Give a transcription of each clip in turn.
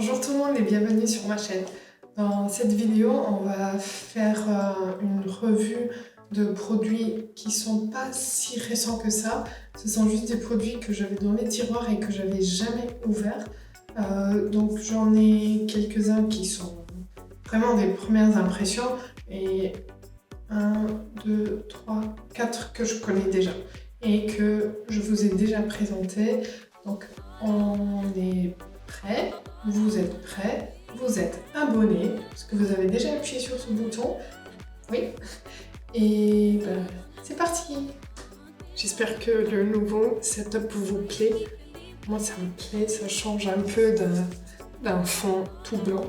Bonjour tout le monde et bienvenue sur ma chaîne. Dans cette vidéo, on va faire une revue de produits qui sont pas si récents que ça. Ce sont juste des produits que j'avais dans les tiroirs et que j'avais jamais ouverts. Donc j'en ai quelques-uns qui sont vraiment des premières impressions et 1, 2, 3, 4 que je connais déjà et que je vous ai déjà présenté. Donc on est prêt, vous êtes prêts, vous êtes abonné parce que vous avez déjà appuyé sur ce bouton. Oui. Et ben, c'est parti. J'espère que le nouveau setup vous plaît. Moi ça me plaît, ça change un peu d'un fond tout blanc.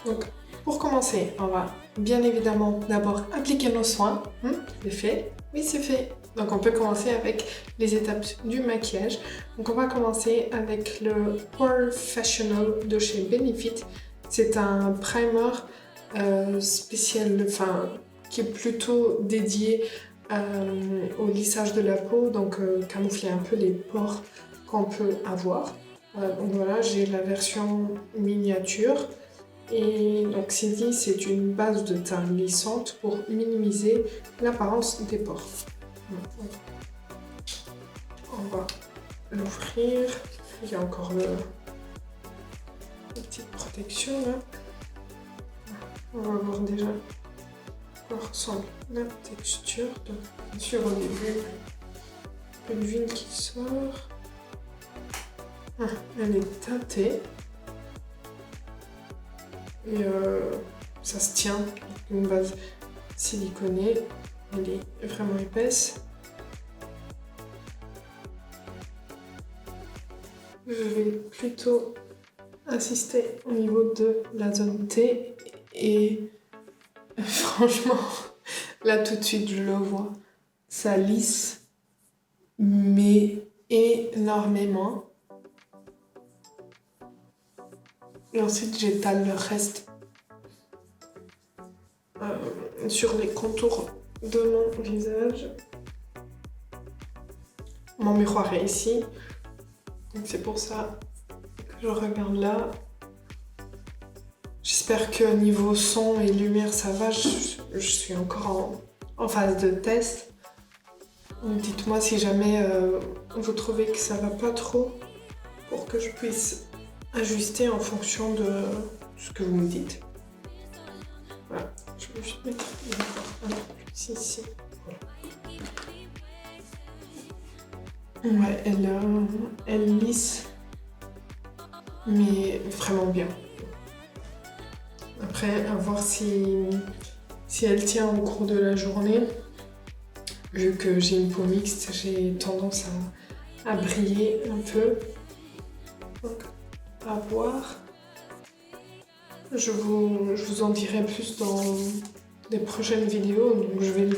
Donc pour commencer, on va bien évidemment d'abord appliquer nos soins. C'est fait? Oui, c'est fait. Donc on peut commencer avec les étapes du maquillage. Donc on va commencer avec le Professional de chez Benefit. C'est un primer spécial, qui est plutôt dédié au lissage de la peau, donc camoufler un peu les pores qu'on peut avoir. Donc voilà, j'ai la version miniature. Et donc Cindy, c'est une base de teint lissante pour minimiser l'apparence des pores. On va l'ouvrir. Il y a encore la petite protection là. On va voir déjà à quoi ressemble la texture. Donc, bien sûr, au début, une l'huile qui sort. Elle est teintée. Et ça se tient, une base siliconée, elle est vraiment épaisse. Je vais plutôt insister au niveau de la zone T et franchement, là tout de suite je le vois, ça lisse, mais énormément. Et ensuite j'étale le reste sur les contours de mon visage. Mon miroir est ici, donc c'est pour ça que je regarde là. J'espère que niveau son et lumière ça va, je suis encore en phase de test. Dites-moi si jamais vous trouvez que ça va pas trop pour que je puisse ajuster en fonction de ce que vous me dites. Voilà, je vais juste mettre un peu plus ici. Ouais, elle lisse, mais vraiment bien. Après, à voir si elle tient au cours de la journée. Vu que j'ai une peau mixte, j'ai tendance à briller un peu. Donc, à voir. Je vous en dirai plus dans les prochaines vidéos. Donc je vais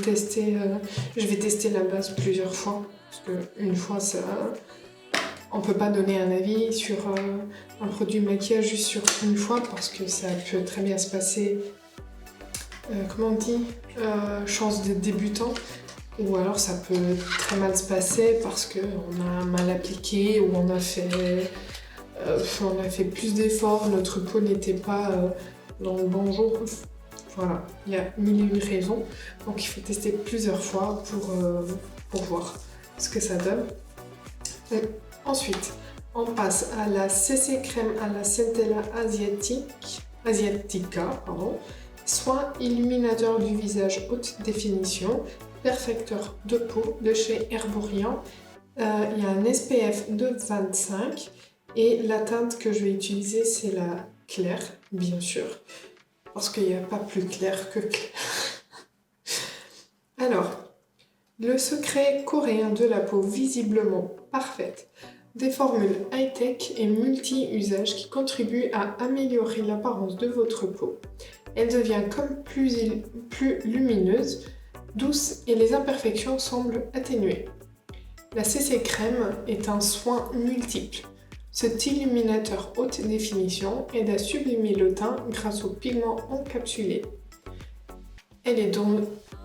tester la base plusieurs fois. Parce qu'une fois, on peut pas donner un avis sur un produit maquillage juste sur une fois parce que ça peut très bien se passer, comment on dit, chance de débutant. Ou alors ça peut très mal se passer parce qu'on a mal appliqué ou on a fait plus d'efforts, notre peau n'était pas dans le bon jour. Voilà, il y a mille et une raisons. Donc il faut tester plusieurs fois pour voir ce que ça donne. Et ensuite, on passe à la CC Crème à la Centella Asiatica, soin illuminateur du visage haute définition, perfecteur de peau de chez Herborian. Il y a un SPF de 25 et la teinte que je vais utiliser c'est la claire, bien sûr, parce qu'il n'y a pas plus clair que clair. Alors, le secret coréen de la peau visiblement parfaite, des formules high-tech et multi-usages qui contribuent à améliorer l'apparence de votre peau. Elle devient comme plus lumineuse, douce et les imperfections semblent atténuées. La CC Crème est un soin multiple. Cet illuminateur haute définition aide à sublimer le teint grâce aux pigments encapsulés. Elle est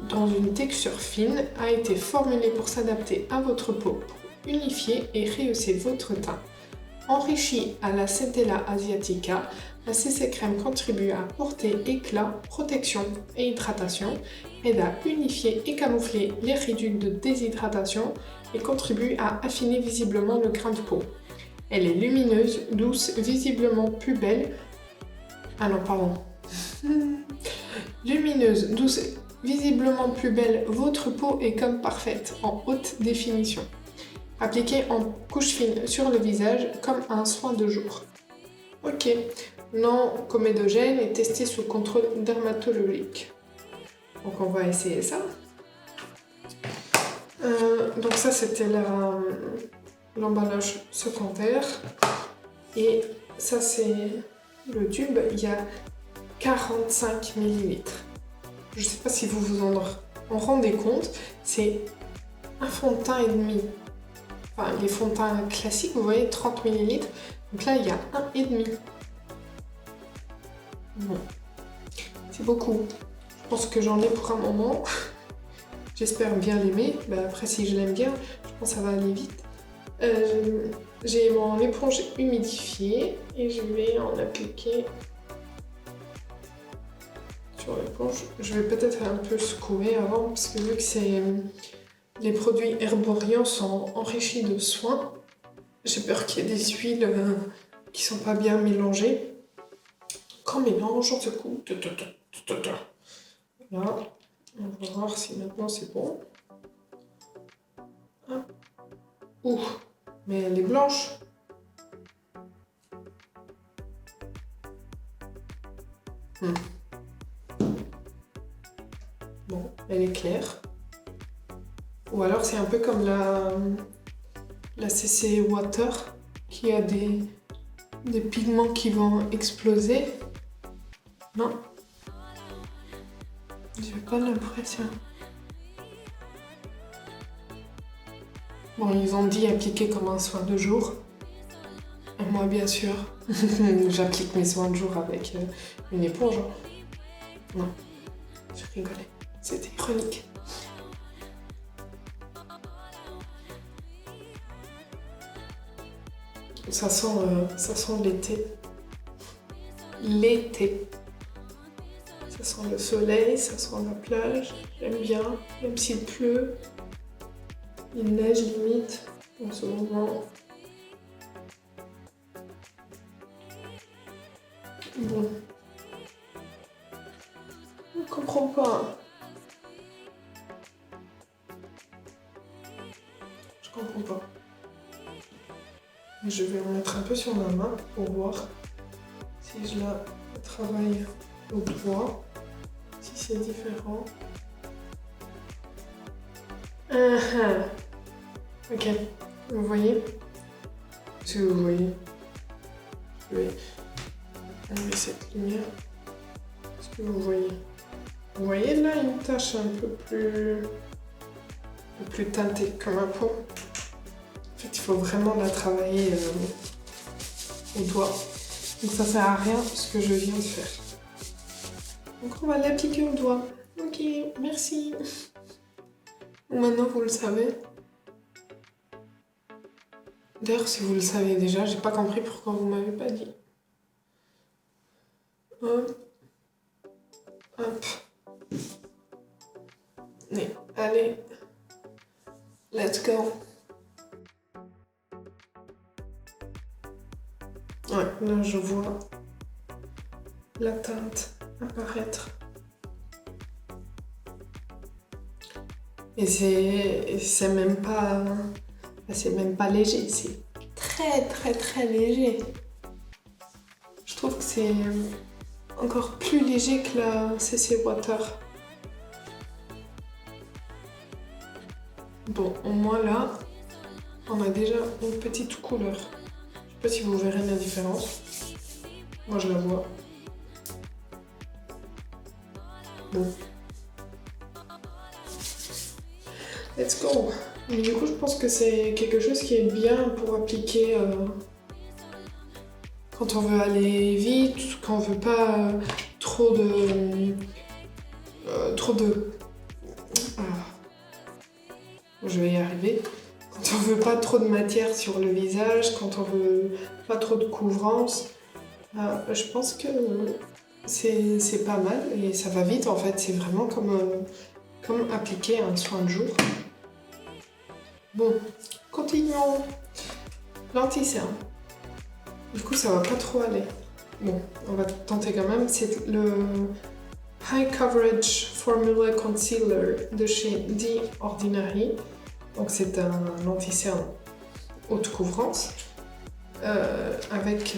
dans une texture fine, a été formulée pour s'adapter à votre peau, pour unifier et rehausser votre teint. Enrichie à la Centella asiatica, la CC Crème contribue à apporter éclat, protection et hydratation, aide à unifier et camoufler les ridules de déshydratation et contribue à affiner visiblement le grain de peau. Elle est lumineuse, douce, visiblement plus belle. Ah non, pardon. Lumineuse, douce, visiblement plus belle, votre peau est comme parfaite, en haute définition. Appliquée en couche fine sur le visage comme un soin de jour. Ok, non comédogène et testé sous contrôle dermatologique. Donc on va essayer ça. Donc ça c'était l'emballage secondaire. Et ça c'est le tube, il y a 45 ml. Je ne sais pas si vous vous en rendez compte, c'est un fond de teint et demi. Enfin, les fonds de teint classiques, vous voyez, 30 ml. Donc là, il y a 1,5. Bon, c'est beaucoup. Je pense que j'en ai pour un moment. J'espère bien l'aimer. Après, si je l'aime bien, je pense que ça va aller vite. J'ai mon éponge humidifiée et je vais en appliquer sur l'éponge. Je vais peut-être un peu secouer avant parce que vu que les produits Herborian sont enrichis de soins, j'ai peur qu'il y ait des huiles qui sont pas bien mélangées. Quand on mélange, on secoue. Là, on va voir si maintenant c'est bon. Ouh, mais elle est blanche. Bon, elle est claire. Ou alors c'est un peu comme la CC Water qui a des pigments qui vont exploser. Non, j'ai pas l'impression. Bon, ils ont dit appliquer comme un soin de jour. Et moi, bien sûr, j'applique mes soins de jour avec une éponge. Non, je rigolais. C'était ironique. Ça sent l'été. L'été. Ça sent le soleil, ça sent la plage. J'aime bien, même s'il pleut. Il neige limite en ce moment. Bon. Je ne comprends pas. Je comprends pas. Je vais en mettre un peu sur ma main pour voir si je la travaille au doigt, si c'est différent. Ok, vous voyez? Si vous voyez, je vais enlever cette lumière. Est-ce que vous voyez? Vous voyez là une tache un peu plus teintée comme ma peau? En fait, il faut vraiment la travailler au doigt. Donc ça sert à rien ce que je viens de faire. Donc on va l'appliquer au doigt. Ok, merci. Maintenant vous le savez. D'ailleurs, si vous le savez déjà, j'ai pas compris pourquoi vous m'avez pas dit. Hop. Hop. Allez. Let's go. Ouais, là je vois la teinte apparaître. Et c'est même pas léger, c'est très très très léger. Je trouve que c'est encore plus léger que la CC Water. Bon, au moins là, on a déjà une petite couleur. Je sais pas si vous verrez la différence. Moi je la vois. Bon. Let's go. Mais du coup, je pense que c'est quelque chose qui est bien pour appliquer quand on veut aller vite, quand on veut pas trop de... Je vais y arriver. Quand on veut pas trop de matière sur le visage, quand on veut pas trop de couvrance, je pense que c'est pas mal et ça va vite en fait. C'est vraiment comme appliquer un soin de jour. Bon, continuons. L'anti-cerne. Du coup, ça va pas trop aller. Bon, on va tenter quand même. C'est le High Coverage Formula Concealer de chez The Ordinary. Donc c'est un anti-cerne haute couvrance. Avec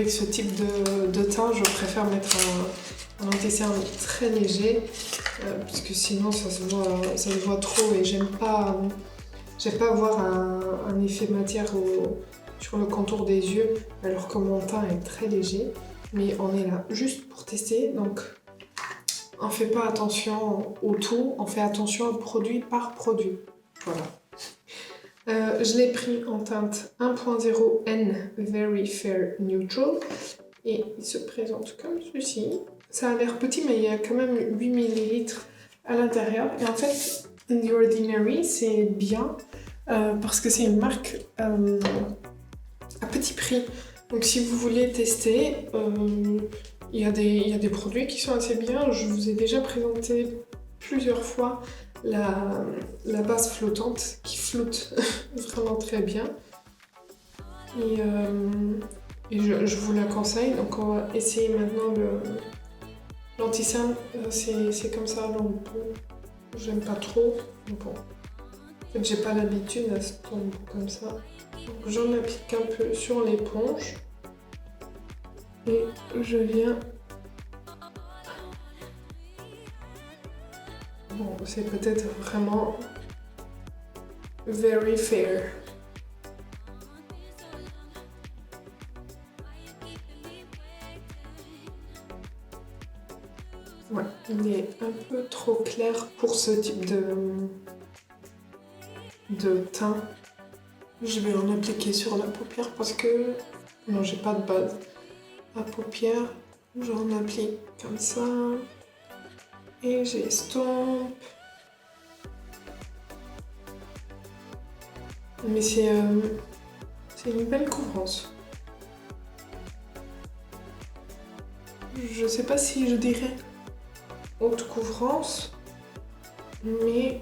ce type de teint, je préfère mettre un anti-cerne très léger, puisque sinon ça se voit trop et j'aime pas avoir un effet matière sur le contour des yeux, alors que mon teint est très léger. Mais on est là juste pour tester, donc on fait pas attention au tout, on fait attention produit par produit. Voilà. Je l'ai pris en teinte 1.0 N Very Fair Neutral et il se présente comme ceci. Ça a l'air petit mais il y a quand même 8 ml à l'intérieur. Et en fait, The Ordinary c'est bien parce que c'est une marque à petit prix. Donc si vous voulez tester, il y a des produits qui sont assez bien. Je vous ai déjà présenté plusieurs fois la base flottante qui flotte vraiment très bien. Et je vous la conseille. Donc on va essayer maintenant l'anti-cerne. C'est comme ça, donc j'aime pas trop. Bon. En fait, j'ai pas l'habitude à se tomber comme ça. Donc j'en applique un peu sur l'éponge. Et je viens... Bon, c'est peut-être vraiment very fair. Ouais, il est un peu trop clair pour ce type de teint. Je vais en appliquer sur la paupière parce que non, j'ai pas de base. La paupière, j'en applique comme ça et j'estompe. Mais c'est une belle couvrance. Je sais pas si je dirais haute couvrance, mais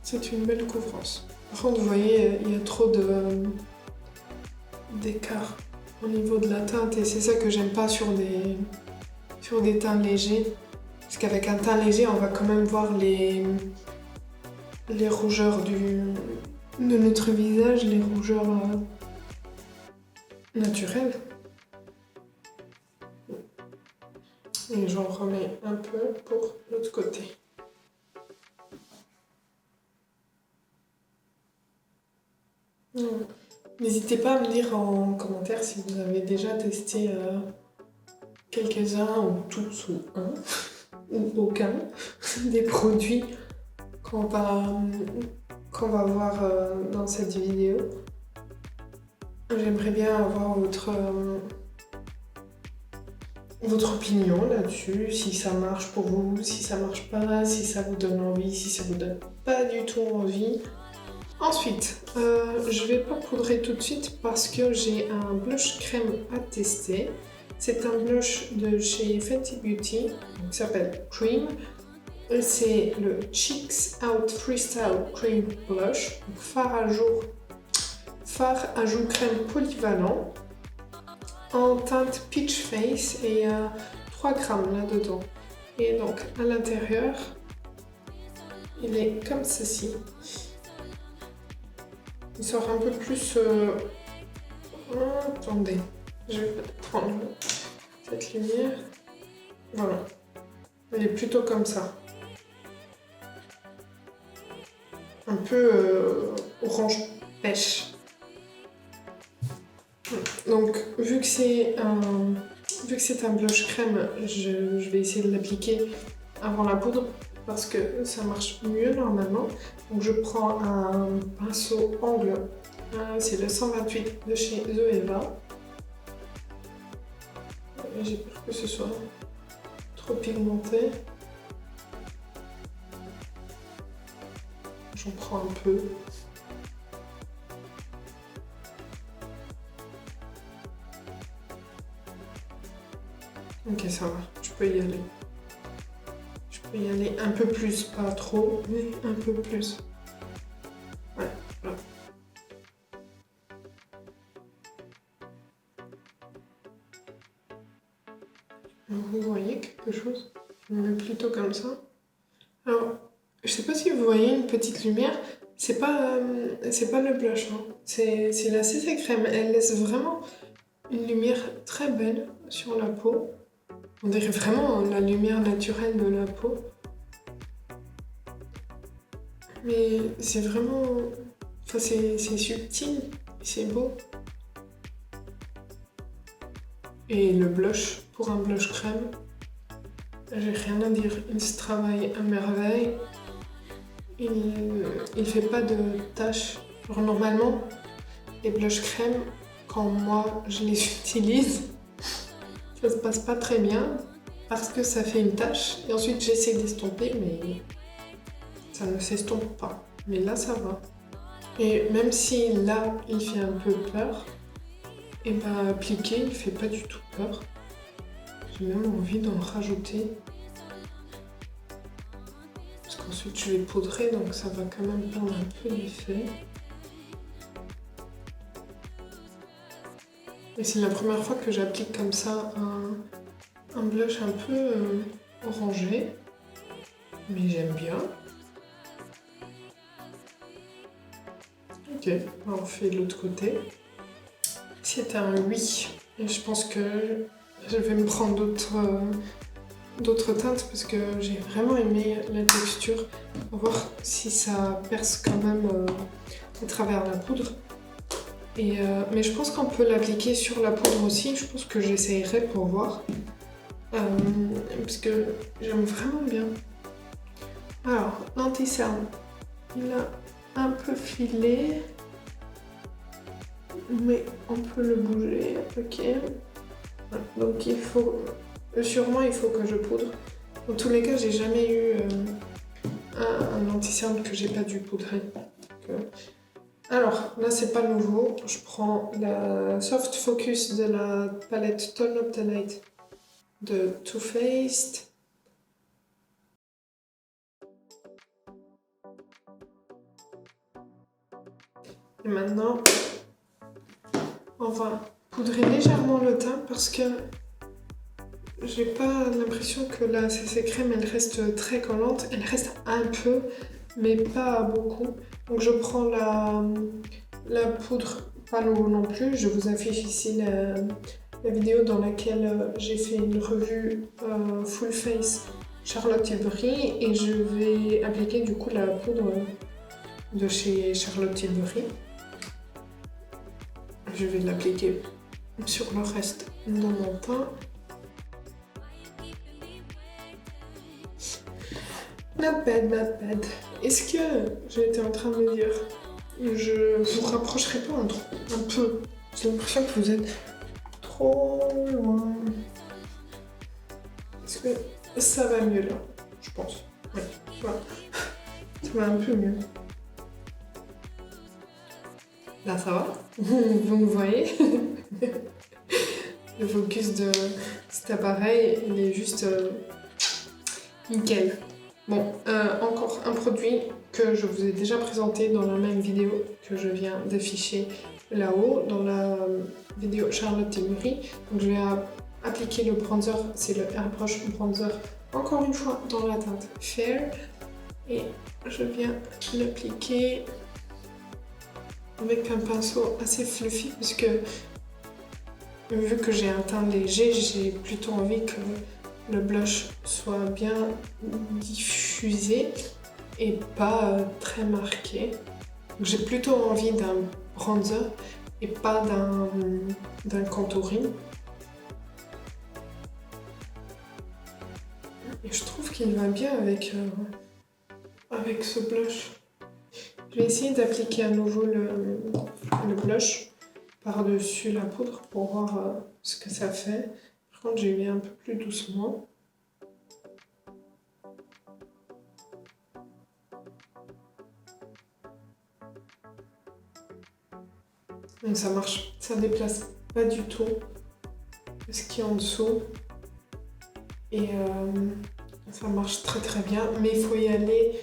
c'est une belle couvrance. Par contre, vous voyez, il y a trop d'écart au niveau de la teinte et c'est ça que j'aime pas sur des teints légers. Parce qu'avec un teint léger, on va quand même voir les rougeurs de notre visage, les rougeurs naturelles. Et j'en remets un peu pour l'autre côté. N'hésitez pas à me dire en commentaire si vous avez déjà testé quelques-uns ou tous ou un ou aucun des produits qu'on va voir dans cette vidéo. J'aimerais bien avoir votre opinion là-dessus, si ça marche pour vous, si ça marche pas, si ça vous donne envie, si ça vous donne pas du tout envie. Ensuite, je vais pas poudrer tout de suite parce que j'ai un blush crème à tester. C'est un blush de chez Fenty Beauty qui s'appelle Cream. C'est le Cheeks Out Freestyle Cream Blush, donc fard à joues crème polyvalent en teinte Peach Face et 3 grammes là-dedans. Et donc à l'intérieur, il est comme ceci. Il sort un peu plus... attendez, je vais peut-être prendre cette lumière. Voilà. Il est plutôt comme ça. Un peu orange pêche. Donc, vu que c'est un blush crème, je vais essayer de l'appliquer avant la poudre parce que ça marche mieux normalement. Donc, je prends un pinceau angle, c'est le 128 de chez The Eva. J'ai peur que ce soit trop pigmenté. J'en prends un peu. Ok, ça va, je peux y aller. Je peux y aller un peu plus, pas trop, mais un peu plus. Ouais, voilà. Vous voyez quelque chose? Je me mets plutôt comme ça. Alors, je sais pas si vous voyez une petite lumière. C'est pas le blush, hein. C'est la CC crème. Elle laisse vraiment une lumière très belle sur la peau. On dirait vraiment la lumière naturelle de la peau. Mais c'est vraiment... Enfin, c'est subtil, c'est beau. Et le blush, pour un blush crème, j'ai rien à dire. Il se travaille à merveille. Il fait pas de taches. Genre, normalement, les blush crème, quand moi je les utilise, ça se passe pas très bien parce que ça fait une tache. Et ensuite, j'essaie d'estomper, mais ça ne s'estompe pas. Mais là, ça va. Et même si là, il fait un peu peur, et ben appliquer, il fait pas du tout peur. J'ai même envie d'en rajouter. Parce qu'ensuite, je vais poudrer, donc ça va quand même prendre un peu d'effet. Et c'est la première fois que j'applique comme ça un blush un peu orangé. Mais j'aime bien. Ok, on fait de l'autre côté. C'est un oui. Et je pense que je vais me prendre d'autres teintes parce que j'ai vraiment aimé la texture. On va voir si ça perce quand même à travers la poudre. Mais je pense qu'on peut l'appliquer sur la poudre aussi. Je pense que j'essayerai pour voir. Parce que j'aime vraiment bien. Alors, l'anti-cerne, il a un peu filé. Mais on peut le bouger, ok. Donc il faut... Sûrement il faut que je poudre. Dans tous les cas, j'ai jamais eu un anti-cerne que j'ai pas dû poudrer. Alors, là c'est pas nouveau. Je prends la Soft Focus de la palette Tone of the Night de Too Faced. Et maintenant, on va poudrer légèrement le teint parce que j'ai pas l'impression que la CC crème elle reste très collante. Elle reste un peu, mais pas beaucoup. Donc je prends la poudre, pas l'eau non plus. Je vous affiche ici la vidéo dans laquelle j'ai fait une revue full face Charlotte Tilbury et je vais appliquer du coup la poudre de chez Charlotte Tilbury. Je vais l'appliquer sur le reste de mon teint. Not bad, not bad. Est-ce que j'étais en train de me dire, je vous rapprocherai pas un peu? J'ai l'impression que vous êtes trop loin. Est-ce que ça va mieux là? Je pense. Ouais, voilà. Ça va un peu mieux. Là, ça va? Vous me voyez? Le focus de cet appareil, il est juste nickel. Bon, encore un produit que je vous ai déjà présenté dans la même vidéo que je viens d'afficher là-haut, dans la vidéo Charlotte Tilbury. Donc je vais appliquer le bronzer, c'est le Airbrush Bronzer, encore une fois dans la teinte Fair. Et je viens l'appliquer avec un pinceau assez fluffy parce que vu que j'ai un teint léger, j'ai plutôt envie que le blush soit bien diffusé et pas très marqué. J'ai plutôt envie d'un bronzer et pas d'un contouring. Et je trouve qu'il va bien avec ce blush. Je vais essayer d'appliquer à nouveau le blush par-dessus la poudre pour voir ce que ça fait. Par contre, j'ai mis un peu plus doucement. Donc ça marche, ça déplace pas du tout ce qui est en dessous. Et ça marche très très bien, mais il faut y aller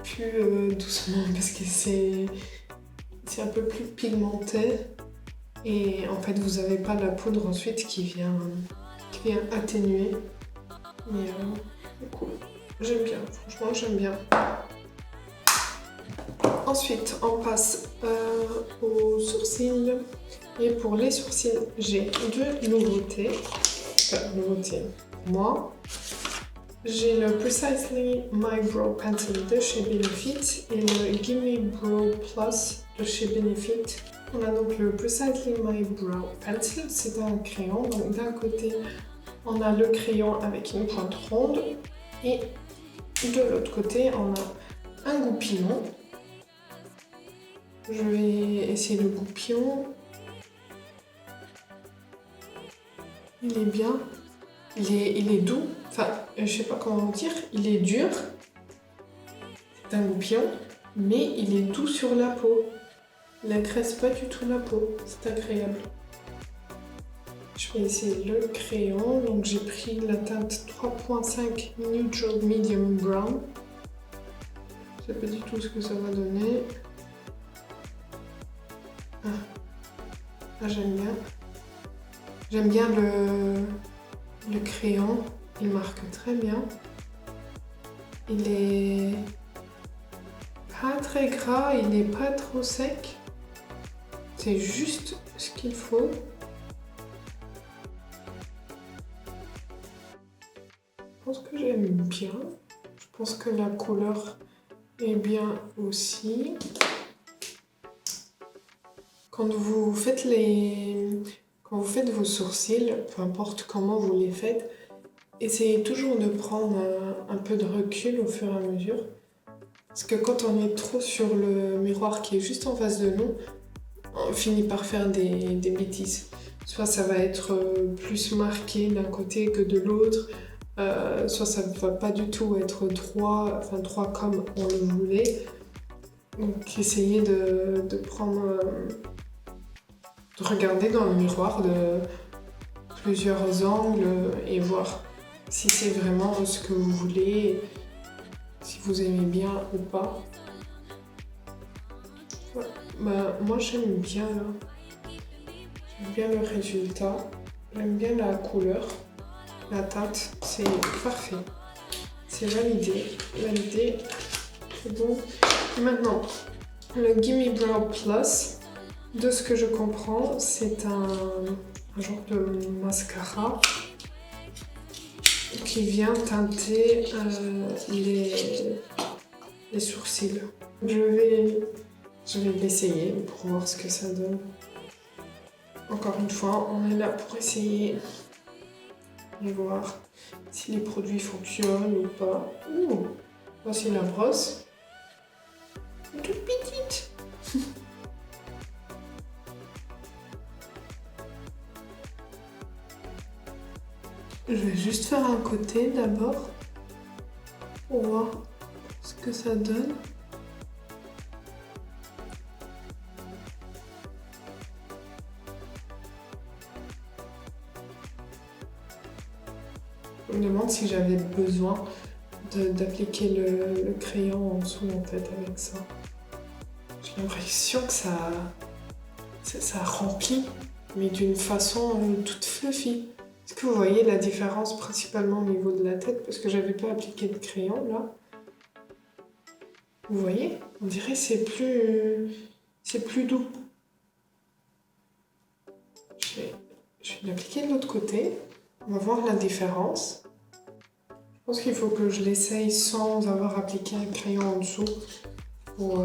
plus doucement parce que c'est un peu plus pigmenté. Et en fait, vous n'avez pas la poudre ensuite qui vient atténuer. Mais c'est cool. J'aime bien, franchement, j'aime bien. Ensuite, on passe aux sourcils. Et pour les sourcils, j'ai deux nouveautés. Enfin, nouveautés. Moi, j'ai le Precisely My Brow Pencil de chez Benefit et le Gimme Brow Plus de chez Benefit. On a donc le Precisely My Brow Pencil, c'est un crayon. Donc d'un côté, on a le crayon avec une pointe ronde et de l'autre côté, on a un goupillon. Je vais essayer le goupillon. Il est bien. Il est doux. Enfin, je sais pas comment dire. Il est dur. C'est un goupillon, mais il est doux sur la peau. Il n'agresse pas du tout la peau. C'est agréable. Je vais essayer le crayon. Donc j'ai pris la teinte 3.5 Neutral Medium Brown. Je sais pas du tout ce que ça va donner. Ah, j'aime bien. J'aime bien le crayon. Il marque très bien. Il est pas très gras, il n'est pas trop sec. C'est juste ce qu'il faut. Je pense que j'aime bien. Je pense que la couleur est bien aussi. Quand vous faites vos sourcils, peu importe comment vous les faites, essayez toujours de prendre un peu de recul au fur et à mesure. Parce que quand on est trop sur le miroir qui est juste en face de nous, on finit par faire des bêtises. Soit ça va être plus marqué d'un côté que de l'autre, soit ça ne va pas du tout être droit comme on le voulait. Donc essayez de prendre... de regarder dans le miroir de plusieurs angles et voir si c'est vraiment ce que vous voulez, si vous aimez bien ou pas. Ouais. Bah, moi j'aime bien le résultat, j'aime bien la couleur, la teinte, c'est parfait, c'est validé, c'est bon. Et maintenant, le Gimme Brow Plus. De ce que je comprends, c'est un genre de mascara qui vient teinter les sourcils. Je vais l'essayer pour voir ce que ça donne. Encore une fois, on est là pour essayer et voir si les produits fonctionnent ou pas. Ouh, voici la brosse. Toute petite. Je vais juste faire un côté d'abord pour voir ce que ça donne. Je me demande si j'avais besoin d'appliquer le crayon en dessous en fait avec ça. J'ai l'impression que ça remplit, mais d'une façon toute fluffy. Est-ce que vous voyez la différence principalement au niveau de la tête parce que j'avais pas appliqué de crayon là. Vous voyez? On dirait que c'est plus doux. Je vais l'appliquer de l'autre côté. On va voir la différence. Je pense qu'il faut que je l'essaye sans avoir appliqué un crayon en dessous pour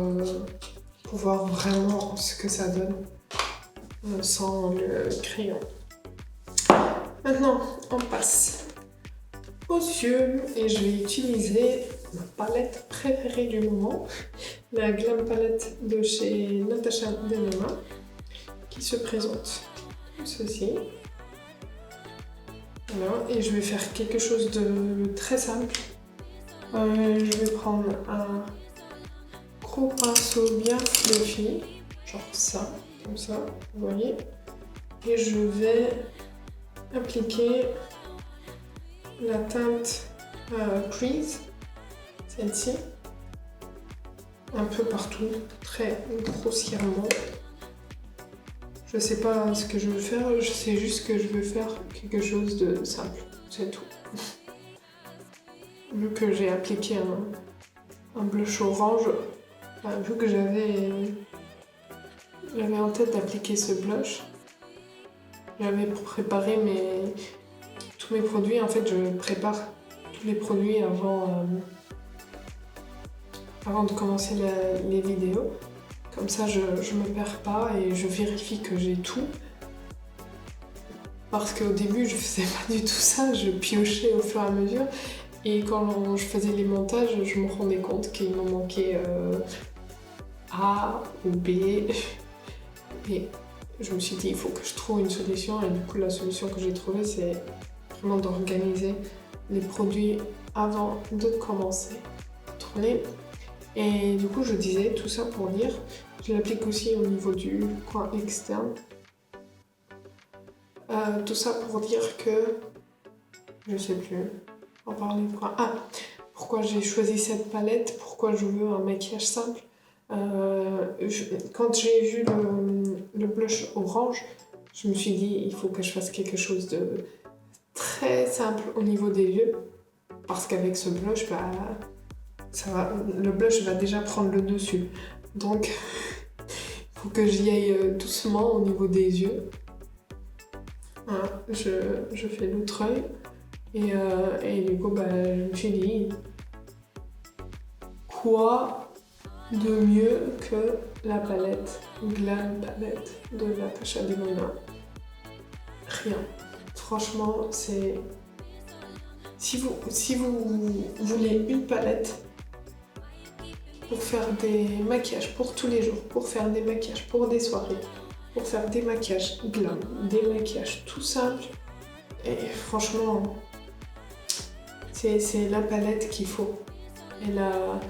voir vraiment ce que ça donne sans le crayon. Maintenant, on passe aux yeux et je vais utiliser ma palette préférée du moment, la Glam Palette de chez Natasha Denona, qui se présente comme ceci. Voilà, et je vais faire quelque chose de très simple. Je vais prendre un gros pinceau bien fluffy, genre ça. comme ça, vous voyez. Et je vais appliquer la teinte Crease, celle-ci, un peu partout, très grossièrement. Je sais pas ce que je veux faire, je sais juste que je veux faire quelque chose de simple, c'est tout. Vu que j'ai appliqué un blush orange, vu que j'avais en tête d'appliquer ce blush, j'avais préparé tous mes produits. En fait, je prépare tous les produits avant de commencer les vidéos. Comme ça, je me perds pas et je vérifie que j'ai tout. Parce qu'au début, je faisais pas du tout ça, je piochais au fur et à mesure. Et quand je faisais les montages, je me rendais compte qu'il m'en manquait A ou B. Et je me suis dit, il faut que je trouve une solution. Et du coup, la solution que j'ai trouvée, c'est vraiment d'organiser les produits avant de commencer à tourner. Et du coup, je disais tout ça pour dire, je l'applique aussi au niveau du coin externe. Tout ça pour dire que, je sais plus, en parler de quoi. Ah, pourquoi j'ai choisi cette palette, pourquoi je veux un maquillage simple. Quand j'ai vu le blush orange, je me suis dit, il faut que je fasse quelque chose de très simple au niveau des yeux. Parce qu'avec ce blush, le blush va déjà prendre le dessus. Donc, il faut que j'y aille doucement au niveau des yeux. Voilà, je fais l'autre œil. Et du coup, je me suis dit, quoi de mieux que la palette Glam Palette de Natasha Denona? Rien. Franchement, c'est... Si vous voulez une palette pour faire des maquillages pour tous les jours, pour faire des maquillages pour des soirées, pour faire des maquillages glam, des maquillages tout simples, et franchement, c'est la palette qu'il faut. Elle a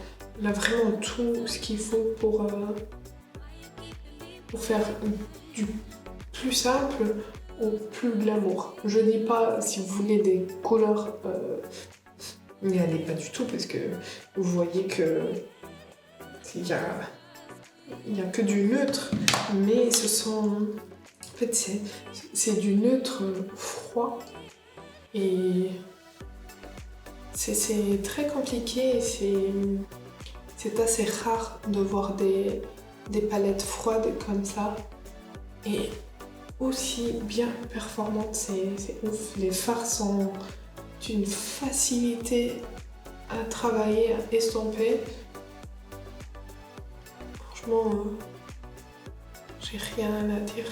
vraiment tout ce qu'il faut pour faire du plus simple au plus glamour. Je dis pas si vous voulez des couleurs, n'y allez pas du tout parce que vous voyez que il y a que du neutre, mais ce sont... En fait, c'est du neutre froid et c'est très compliqué et c'est assez rare de voir des palettes froides comme ça et aussi bien performantes, c'est ouf. Les fards sont d'une facilité à travailler, à estomper. Franchement, j'ai rien à dire.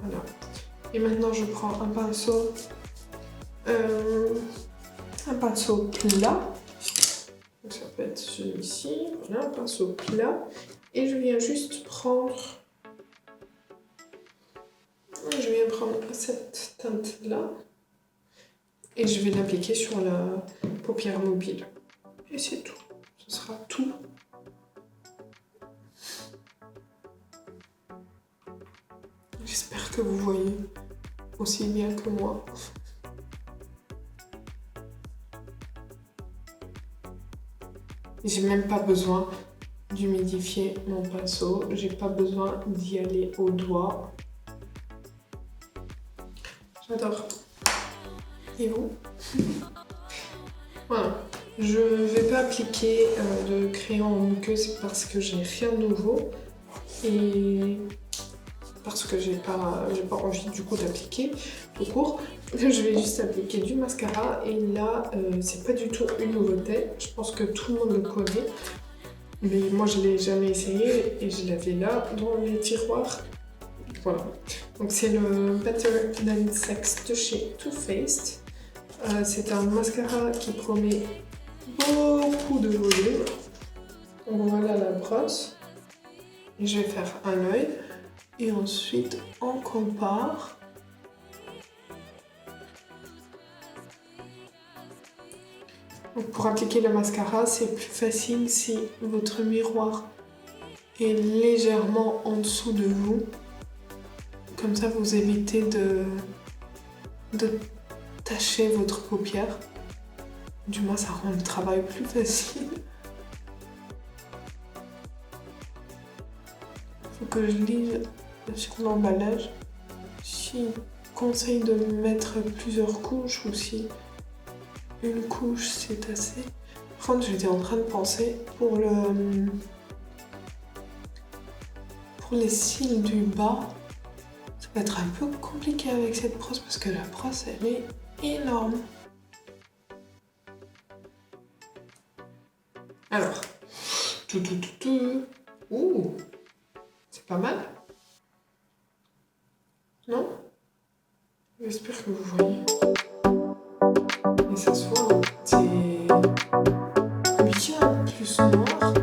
Voilà. Et maintenant, je prends un pinceau plat. Donc, ça peut être celui-ci. Voilà, un pinceau plat. Et je viens juste prendre... cette teinte-là. Et je vais l'appliquer sur la paupière mobile. Et c'est tout. Ce sera tout. J'espère que vous voyez aussi bien que moi. J'ai même pas besoin d'humidifier mon pinceau. J'ai pas besoin d'y aller au doigt. J'adore. Et vous? Voilà. Je vais pas appliquer de crayon en muqueuse parce que j'ai rien de nouveau. Et parce que j'ai pas envie du coup d'appliquer tout court. Je vais juste appliquer du mascara et là c'est pas du tout une nouveauté. Je pense que tout le monde le connaît. Mais moi je l'ai jamais essayé et je l'avais là dans les tiroirs. Voilà. Donc c'est le Better Than Sex de chez Too Faced. C'est un mascara qui promet beaucoup de volume. Donc voilà la brosse. Et je vais faire un œil. Et ensuite on compare. Donc pour appliquer le mascara, c'est plus facile si votre miroir est légèrement en dessous de vous. Comme ça, vous évitez de tacher votre paupière. Du moins, ça rend le travail plus facile. Faut que je lise sur l'emballage s'il conseille de mettre plusieurs couches ou si une couche c'est assez. Par contre, j'étais en train de penser pour les cils du bas, ça va être un peu compliqué avec cette brosse parce que la brosse elle est énorme. Alors, ouh, c'est pas mal, non? J'espère que vous voyez. Et ça se voit, hein. C'est bien plus noir.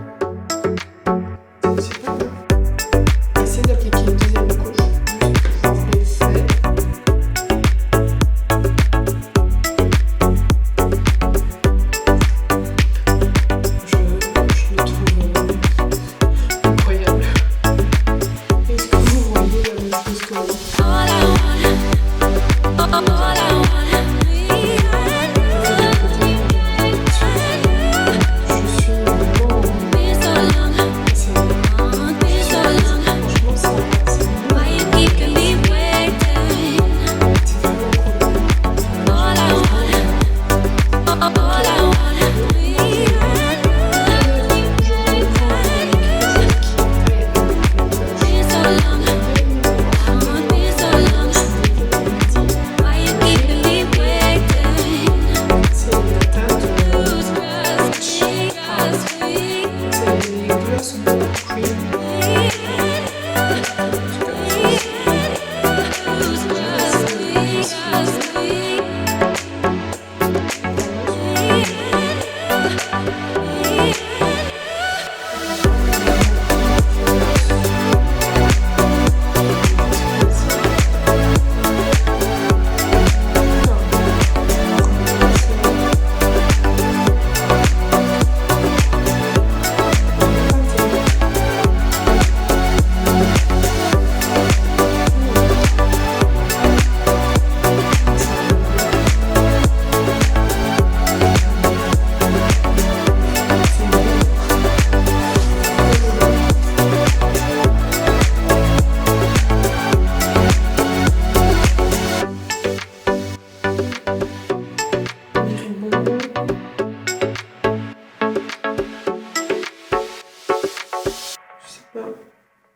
C'est pas mal. Essayez d'appliquer une deuxième couche. Je l'ai fait. Je le trouve incroyable. Est-ce que vous voyez la même chose que moi?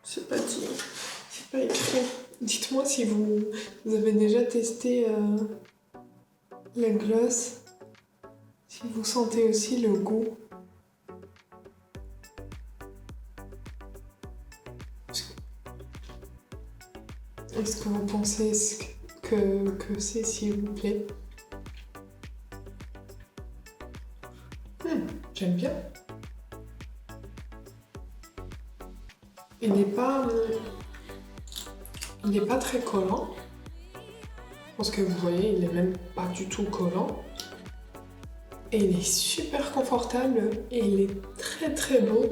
C'est pas dit, c'est pas écrit. Dites-moi si vous avez déjà testé la gloss, si vous sentez aussi le goût. Est-ce que vous pensez que c'est, s'il vous plaît? J'aime bien. Il n'est pas très collant. Parce que vous voyez, il n'est même pas du tout collant. Et il est super confortable et il est très très beau.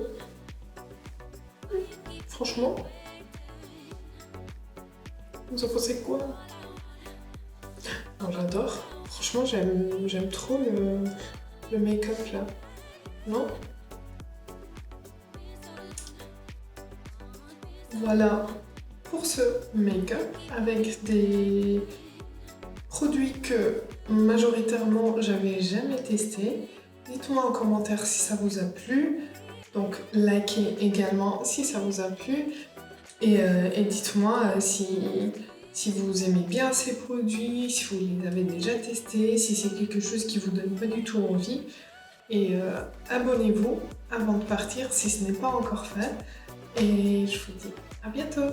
Franchement. Vous en pensez quoi? Non, j'adore. Franchement, j'aime trop le make-up là. Non? Voilà pour ce make-up avec des produits que majoritairement j'avais jamais testés. Dites-moi en commentaire si ça vous a plu. Donc likez également si ça vous a plu. Et dites-moi si vous aimez bien ces produits, si vous les avez déjà testés, si c'est quelque chose qui vous donne pas du tout envie. Et abonnez-vous avant de partir si ce n'est pas encore fait. Et je vous dis à bientôt!